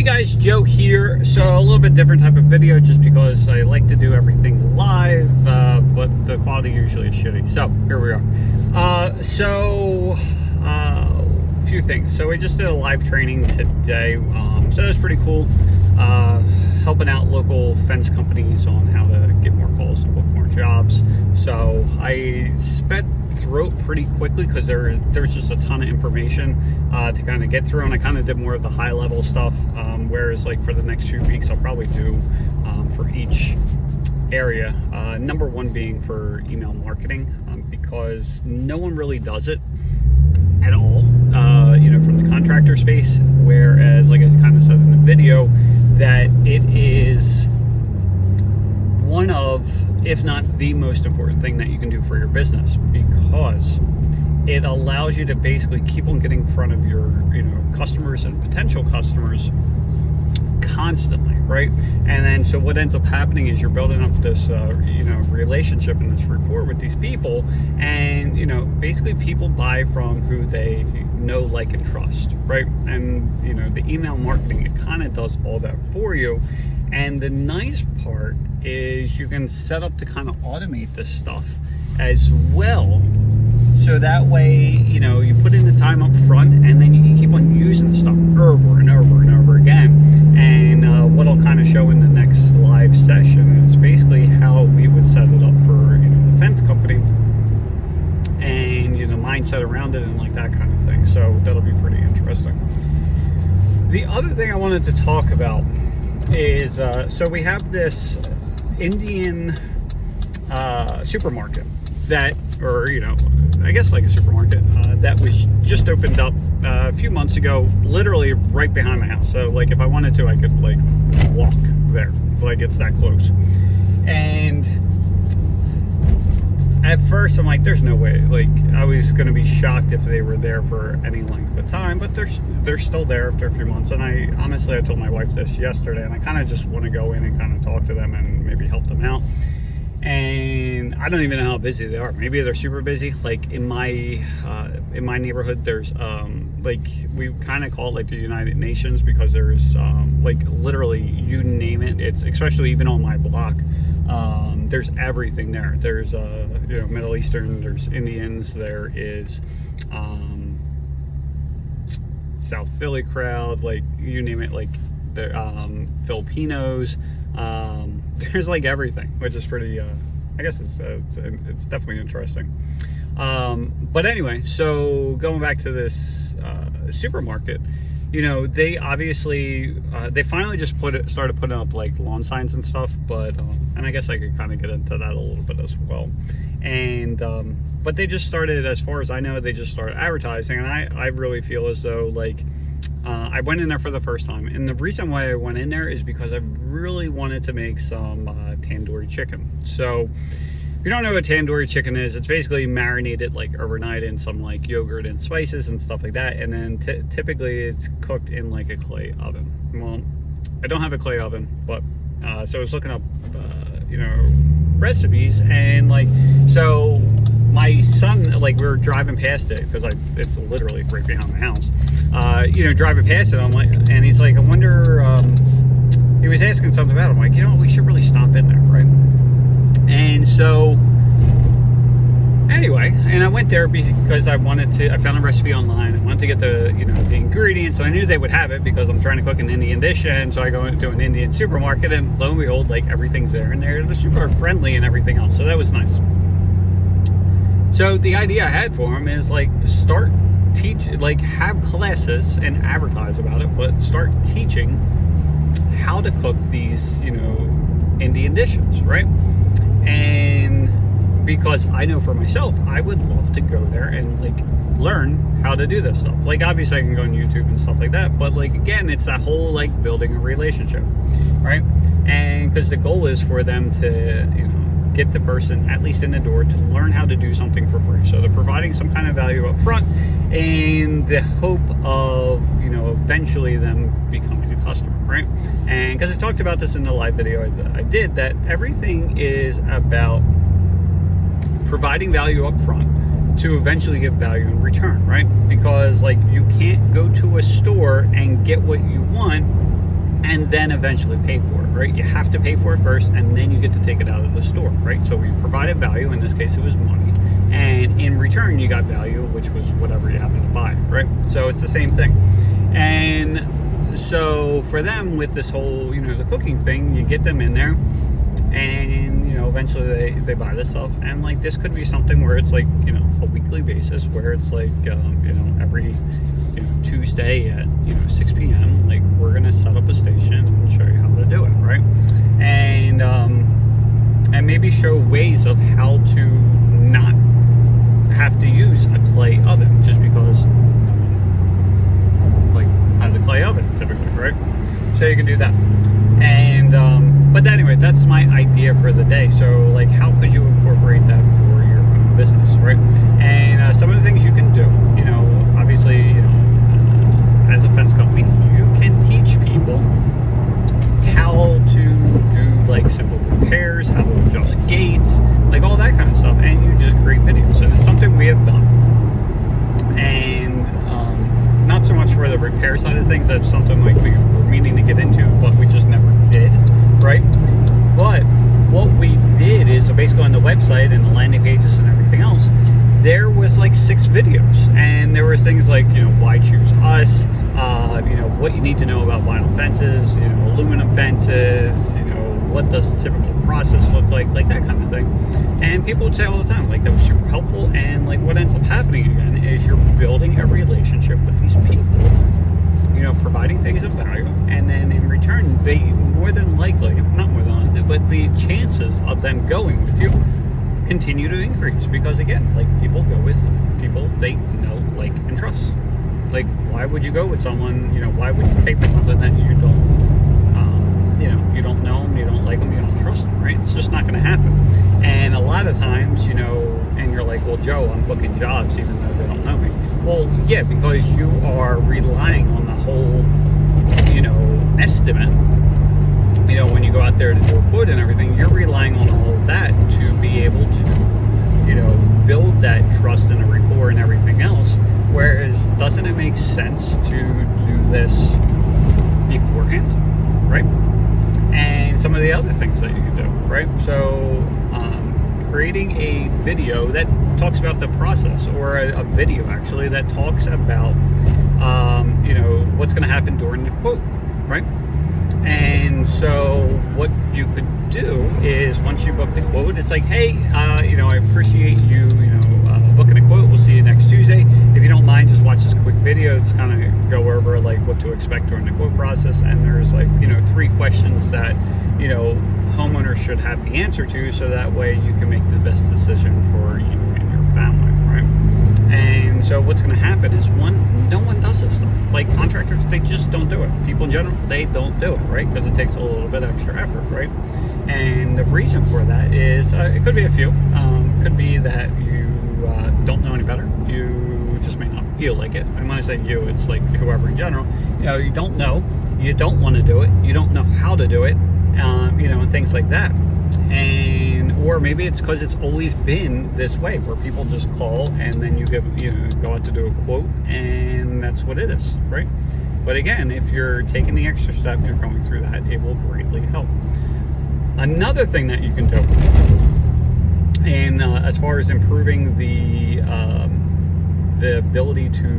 guys, Joe here. So a little bit different type of video just because I like to do everything live, but the quality usually is shitty. So here we are. A few things. So we just did a live training today. So that's pretty cool. Helping out local fence companies on how to get more calls and book more jobs. So I sped through it pretty quickly because there's just a ton of information to kind of get through, and I kind of did more of the high level stuff, whereas like for the next few weeks I'll probably do for each area, number one being for email marketing, because no one really does it at all, from the contractor space, whereas like I kind of said in the video that it is one of, if not the most important thing that you can do for your business, because it allows you to basically keep on getting in front of your customers and potential customers constantly, right? And then so what ends up happening is you're building up this relationship and this rapport with these people, and basically people buy from who they know, like, and trust, right? And the email marketing, it kind of does all that for you. And the nice part is you can set up to kind of automate this stuff as well. So that way, you put in the time up front, and then you can keep on using the stuff over and over and over again. And what I'll kind of show in the next live session is basically how we would set it up for the fence company, and the mindset around it and like that kind of thing. So that'll be pretty interesting. The other thing I wanted to talk about is so we have this Indian supermarket that, or I guess like a supermarket that was just opened up a few months ago, literally right behind my house. So like if I wanted to, I could like walk there, like it's that close. And at first I'm like, there's no way, like I was gonna be shocked if they were there for any length of time, but they're still there after a few months. And I told my wife this yesterday, and I kind of just want to go in and kind of talk to them and maybe help them out. And I don't even know how busy they are. Maybe they're super busy. Like in my neighborhood, there's like, we kind of call it like the United Nations, because there's like literally you name it. It's especially even on my block. There's everything there. There's Middle Eastern, there's Indians, there is South Philly crowd, like you name it, like the Filipinos. There's like everything, which is pretty I guess it's definitely interesting. But anyway, so going back to this supermarket, they obviously they finally just started putting up like lawn signs and stuff, but and I guess I could kind of get into that a little bit as well. And but they just started, as far as I know, they just started advertising, and I really feel as though like I went in there for the first time, and the reason why I went in there is because I really wanted to make some tandoori chicken. So if you don't know what tandoori chicken is, it's basically marinated like overnight in some like yogurt and spices and stuff like that, and then typically it's cooked in like a clay oven. Well, I don't have a clay oven, but so I was looking up recipes, and like, so my son, like, we were driving past it because it's literally right behind my house. Driving past it, I'm like, and he's like, I wonder, he was asking something about it. I'm like, we should really stop in there, right? And so anyway, and I went there because I found a recipe online. I wanted to get the ingredients, and I knew they would have it because I'm trying to cook an Indian dish. And so I go into an Indian supermarket, and lo and behold, like everything's there, and they're super friendly and everything else. So that was nice. So the idea I had for him is like have classes and advertise about it, but start teaching how to cook these, Indian dishes, right? And because I know for myself, I would love to go there and like learn how to do this stuff. Like obviously I can go on YouTube and stuff like that, but like again, it's that whole like building a relationship, right? And because the goal is for them to, get the person at least in the door to learn how to do something for free. So they're providing some kind of value up front in the hope of, eventually them becoming a customer, right? And because I talked about this in the live video I did, that everything is about providing value up front to eventually get value in return, right? Because like you can't go to a store and get what you want and then eventually pay for it, right? You have to pay for it first, and then you get to take it out of the store, right? So we provided value. In this case, it was money, and in return, you got value, which was whatever you happened to buy, right? So it's the same thing. And so for them, with this whole, the cooking thing, you get them in there, and eventually they buy this stuff, and like this could be something where it's like a weekly basis, where it's like every Tuesday at 6 p.m. like we're gonna set up a station and show you how to do it, right? And maybe show ways of how to not have to use a clay oven, just because like has a clay oven typically, right? So you can do that. And but anyway, that's my idea for the day. So like, how could you incorporate that for your own business, right? And some of the things you can do, obviously, as a fence company, you can teach people how to do like simple repairs, how to adjust gates, like all that kind of stuff, and you just create videos. And it's something we have done. And not so much for the repair side of things, that's something like we were meaning to get into, but we just never did, right? But what we did is, so basically on the website and the landing pages and everything else, there was like 6 videos, and there was things like, why choose us, what you need to know about vinyl fences, aluminum fences, what does the typical process look like that kind of thing. And people would say all the time, like, that was super helpful. And like, what ends up happening again is you're building a relationship with these people, providing things of value, and then in return, they more than likely, not more than likely, but the chances of them going with you continue to increase, because again, like, people go with people they know, like, and trust. Like, why would you go with someone, why would you pay for something that you don't, you don't know them, you don't like them, you don't trust them, right? It's just not going to happen. And a lot of times, and you're like, well, Joe, I'm booking jobs even though they don't know me. Well, yeah, because you are relying on the whole, estimate. When you go out there to do a quote and everything, you're relying on all of that to be able to, build that trust and a rapport and everything else. Whereas, doesn't it make sense to do this beforehand, right? And some of the other things that you can do, right? So, creating a video that talks about the process, or a video actually that talks about, what's going to happen during the quote, right? And so what you could do is, once you book the quote, it's like, hey, I appreciate you, booking a quote. We'll see you next Tuesday. If you don't mind, just watch this quick video. It's kind of go over like what to expect during the quote process. And there's like, 3 questions that, homeowners should have the answer to, so that way you can make the best decision for you and your family, right? And so what's going to happen is, no one does this stuff. Like, contractors, they just don't do it. People in general, they don't do it, right? Because it takes a little bit of extra effort, right? And the reason for that is, it could be a few. Could be that you don't know any better. You just may not feel like it. And when I say you, it's like whoever in general. You don't know. You don't want to do it. You don't know how to do it. And things like that. Or maybe it's because it's always been this way, where people just call and then you go out to do a quote, and that's what it is, right? But again, if you're taking the extra step, you're going through that, it will greatly help. Another thing that you can do, and as far as improving the ability to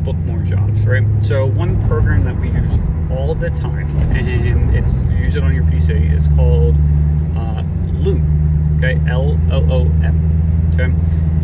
book more jobs, right? So one program that we use all the time, and use it on your PC, is called Loom. Okay, Loom. Okay,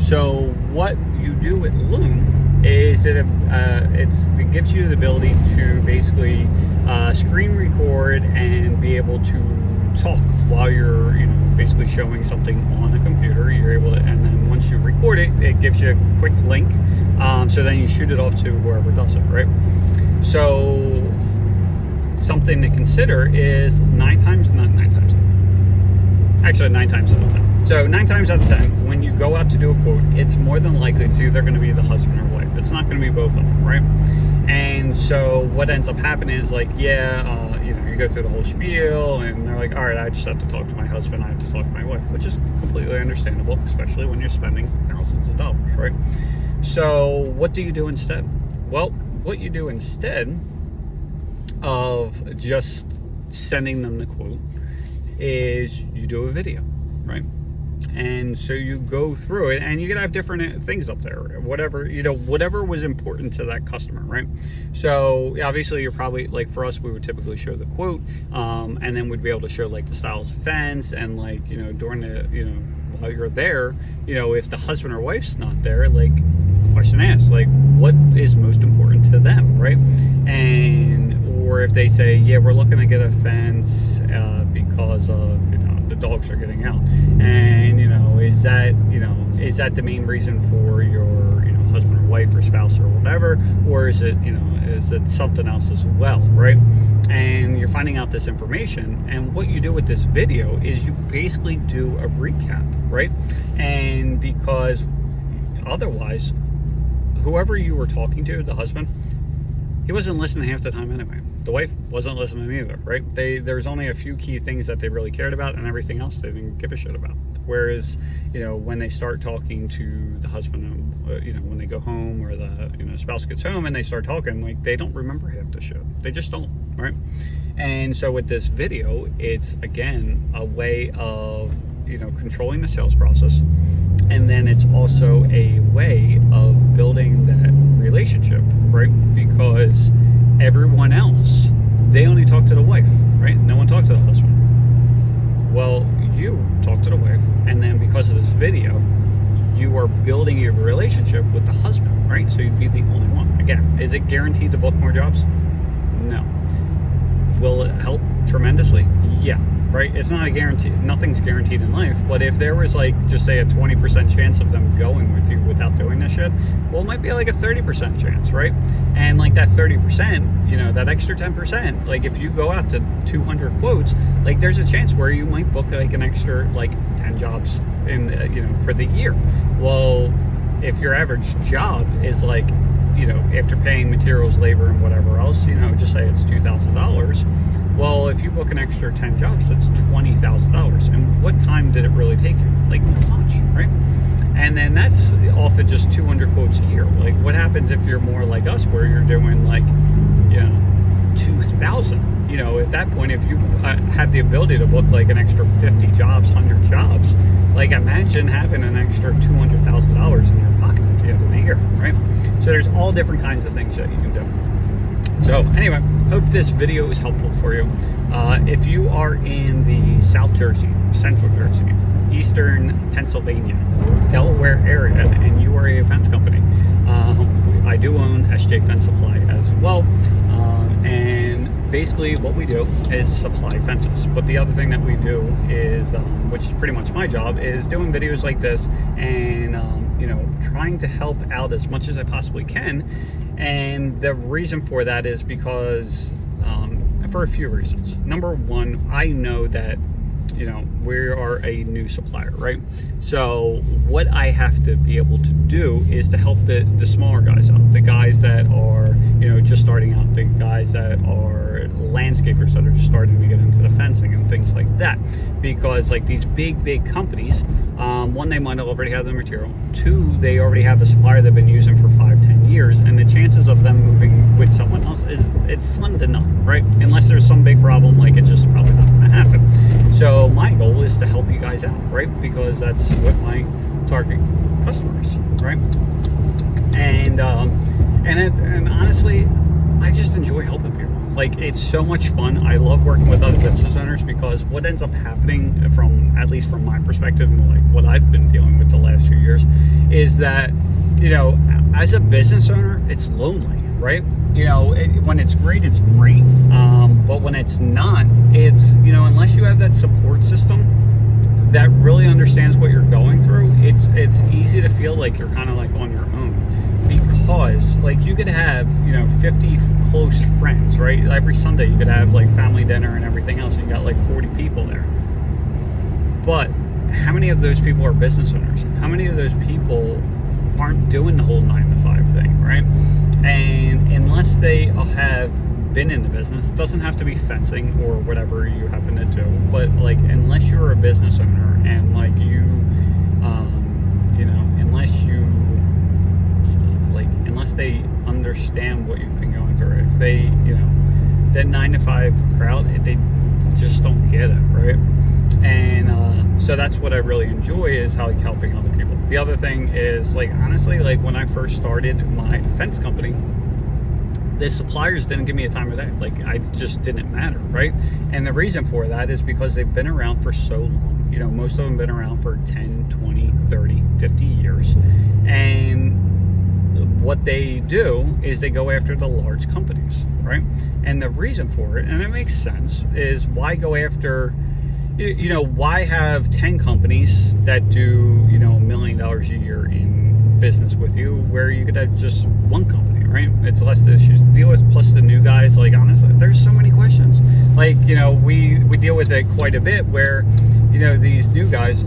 so what you do with Loom is it gives you the ability to basically screen record and be able to talk while you're basically showing something on a computer. You're able to, and then once you record it, it gives you a quick link, so then you shoot it off to whoever does it, right? So something to consider is 9 times out of 10. So 9 times out of 10, when you go out to do a quote, it's more than likely it's either going to be the husband or wife. It's not going to be both of them, right? And so what ends up happening is like, you go through the whole spiel, and they're like, all right, I just have to talk to my husband, I have to talk to my wife, which is completely understandable, especially when you're spending thousands of dollars, right? So what do you do instead? Well, what you do instead of just sending them the quote is you do a video, right? And so you go through it, and you can have different things up there, whatever, whatever was important to that customer, right? So obviously you're probably, like for us, we would typically show the quote, and then we'd be able to show like the styles of fence, and like, during the, while you're there, if the husband or wife's not there, like question asked, like what is most important to them, right? Or if they say, yeah, we're looking to get a fence because of, the dogs are getting out, and is that the main reason for your husband or wife or spouse or whatever, or is it something else as well, right? And you're finding out this information, and what you do with this video is you basically do a recap, right? And because otherwise, whoever you were talking to, the husband, he wasn't listening half the time anyway. The wife wasn't listening either, right? There's only a few key things that they really cared about, and everything else they didn't give a shit about. Whereas, when they start talking to the husband, when they go home, or the spouse gets home and they start talking, like they don't remember half the shit. They just don't, right? And so with this video, it's again a way of controlling the sales process, and then it's also a way of building that relationship, right? Because everyone else, they only talk to the wife, right? No one talks to the husband. Well, you talk to the wife, and then because of this video, you are building a relationship with the husband, right? So you'd be the only one. Again, is it guaranteed to book more jobs? No. Will it help tremendously? Yeah. Right? It's not a guarantee. Nothing's guaranteed in life. But if there was like, just say a 20% chance of them going with you without doing this shit, well, it might be like a 30% chance, right? And like that 30%, that extra 10%, like if you go out to 200 quotes, like there's a chance where you might book like an extra like 10 jobs in, for the year. Well, if your average job is like, after paying materials, labor, and whatever else, just say it's $2,000. Well, if you book an extra 10 jobs, that's $20,000. And what time did it really take you? Like, not much, right? And then that's off of just 200 quotes a year. Like, what happens if you're more like us, where you're doing like, 2,000? At that point, if you have the ability to book like an extra 50 jobs, 100 jobs, like imagine having an extra $200,000 in your pocket at the end of the year, right? So there's all different kinds of things that you can do. So anyway, hope this video is helpful for you. If you are in the South Jersey, Central Jersey, Eastern Pennsylvania, Delaware area, and you are a fence company, I do own SJ Fence Supply as well. And basically what we do is supply fences. But the other thing that we do is, which is pretty much my job, is doing videos like this and, trying to help out as much as I possibly can. And the reason for that is because, for a few reasons. Number one, I know that, we are a new supplier, right? So what I have to be able to do is to help the smaller guys out, the guys that are, just starting out, the guys that are landscapers that are just starting to get into the fencing and things like that. Because like these big companies, one, they might already have the material. Two, they already have a supplier they've been using for 5-10 years, and the chances of them moving with someone else it's slim to none, right? Unless there's some big problem, like it's just probably not going to happen. So my goal is to help you guys out, right? Because that's what my target customers, right? And honestly, I just enjoy helping people. Like, it's so much fun. I love working with other business owners, because what ends up happening, at least from my perspective, and like what I've been dealing with the last few years, is that, as a business owner, it's lonely, right? When it's great, it's great. But when it's not, it's, unless you have that support system that really understands what you're going through, it's easy to feel like you're kind of like on your own. Because like you could have 50 close friends, right? Every Sunday you could have like family dinner and everything else, and you got like 40 people there. But how many of those people are business owners? How many of those people aren't doing the whole 9-to-5 thing, right? And unless they have been in the business, it doesn't have to be fencing or whatever you happen to do, but like unless you're a business owner and like unless they understand what you've been going through, if they that 9 to 5 crowd, they just don't get it, right? And so that's what I really enjoy, is how like helping other people. The other thing is, like, honestly, like when I first started my fence company, the suppliers didn't give me a time of day. Like, I just didn't matter, right? And the reason for that is because they've been around for so long. You know, most of them been around for 10, 20, 30, 50 years. And what they do is they go after the large companies, right? And the reason for it, and it makes sense, is why go after, you know, why have 10 companies that do, you know, $1 million a year in business with you, where you could have just one company, right? It's less issues to deal with, plus the new guys. Like, honestly, there's so many questions. Like, you know, we deal with it quite a bit, where, you know, these new guys,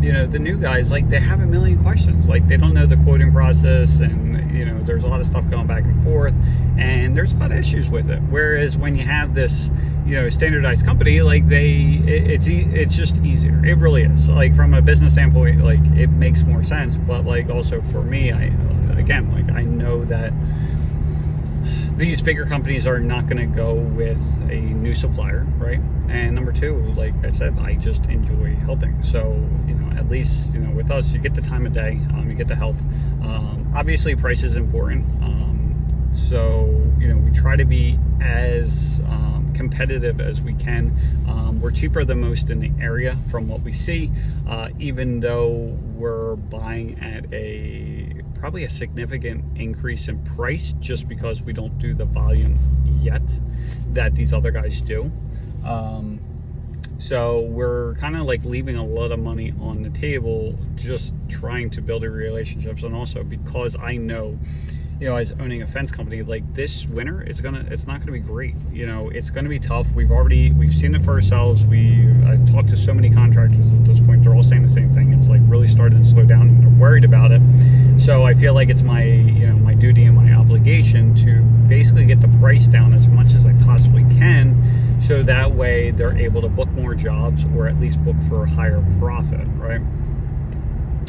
you know, the new guys, like, they have a million questions. Like, they don't know the quoting process, and, you know, there's a lot of stuff going back and forth, and there's a lot of issues with it. Whereas when you have this, you know, standardized company, like, it's just easier. It really is. Like, from a business standpoint, like, it makes more sense. But, like, also for me, I know that these bigger companies are not going to go with a new supplier, right? And number two, like I said, I just enjoy helping. So, you know, at least, you know, with us, you get the time of day, you get the help. Obviously, price is important. So, you know, we try to be as competitive as we can. We're cheaper than most in the area from what we see, even though we're buying at probably a significant increase in price, just because we don't do the volume yet that these other guys do. So we're kind of like leaving a lot of money on the table, just trying to build relationships. And also because I know, you know, as owning a fence company, like, this winter, it's not gonna be great. You know, it's gonna be tough. We've seen it for ourselves. I've talked to so many contractors at this point. They're all saying the same thing. It's like really starting to slow down, and they're worried about it. So I feel like it's my, you know, my duty and my obligation to basically get the price down as much as I possibly can, so that way they're able to book more jobs, or at least book for a higher profit, right?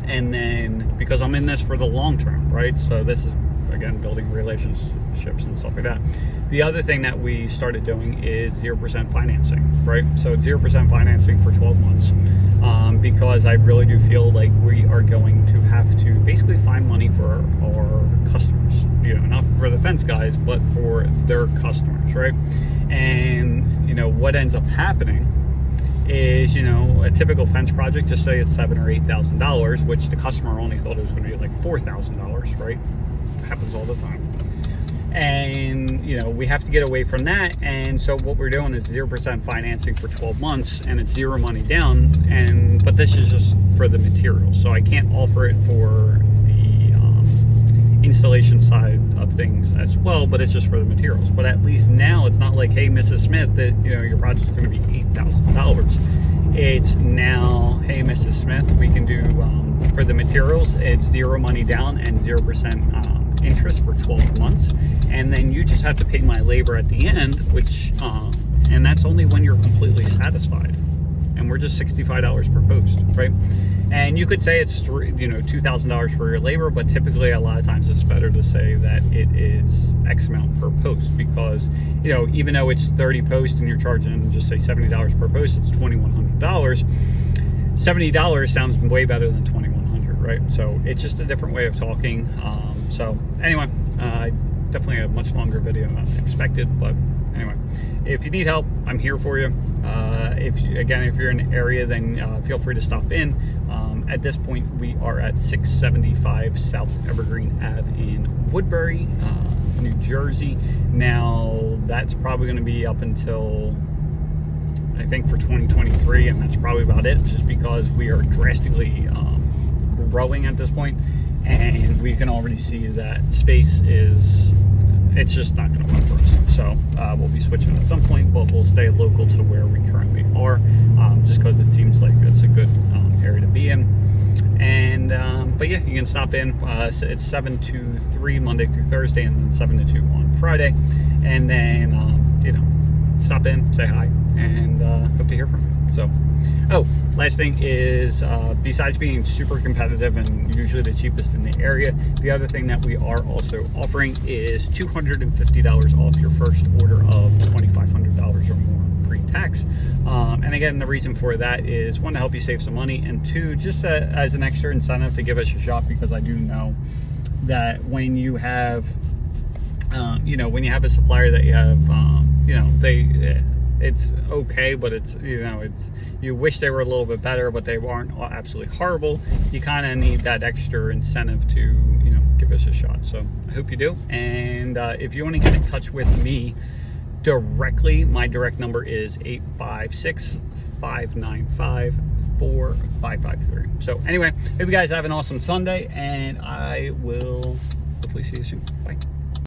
And then, because I'm in this for the long term, right? So this is, again, building relationships and stuff like that. The other thing that we started doing is 0% financing, right? So 0% financing for 12 months, because I really do feel like we are going to have to basically find money for our customers, you know, not for the fence guys, but for their customers, right? And, you know, what ends up happening is, you know, a typical fence project, just say it's $7,000 or $8,000, which the customer only thought it was going to be like $4,000, right? Happens all the time. And, you know, we have to get away from that. And so what we're doing is 0% financing for 12 months, and it's zero money down. But this is just for the materials, so I can't offer it for the installation side of things as well, but it's just for the materials. But at least now it's not like, hey, Mrs. Smith, that, you know, your project's going to be $8,000. It's now, hey, Mrs. Smith, we can do for the materials, it's zero money down and 0% interest for 12 months, and then you just have to pay my labor at the end, which and that's only when you're completely satisfied. And we're just $65 per post, right? And you could say it's, you know, $2,000 for your labor, but typically a lot of times it's better to say that it is X amount per post, because, you know, even though it's 30 posts and you're charging, just say $70 per post, it's $2,100. $70 sounds way better than $2,100, right? So it's just a different way of talking. So anyway, definitely a much longer video than I expected, but anyway, if you need help, I'm here for you. If you're in the area, then feel free to stop in. At this point, we are at 675 South Evergreen Ave in Woodbury, New Jersey. Now, that's probably going to be up until, I think, for 2023, and that's probably about it, just because we are drastically growing at this point, and we can already see that space it's just not going to work for us. So we'll be switching at some point, but we'll stay local to where we currently are, just because it seems like it's a good area to be in. And but yeah, you can stop in. It's 7 to 3 Monday through Thursday, and then 7 to 2 on Friday. And then you know, stop in, say hi, and hope to hear from you. So, oh, last thing is, besides being super competitive and usually the cheapest in the area, the other thing that we are also offering is $250 off your first order of $2,500 or more pre-tax. And again, the reason for that is, one, to help you save some money, and two, just as an extra incentive to give us a shot, because I do know that when you have when you have a supplier that you have, it's okay, but it's, you wish they were a little bit better, but they aren't absolutely horrible. You kind of need that extra incentive to, give us a shot. So I hope you do. And if you want to get in touch with me directly, my direct number is 856-595-4553. So anyway, hope you guys have an awesome Sunday, and I will hopefully see you soon. Bye.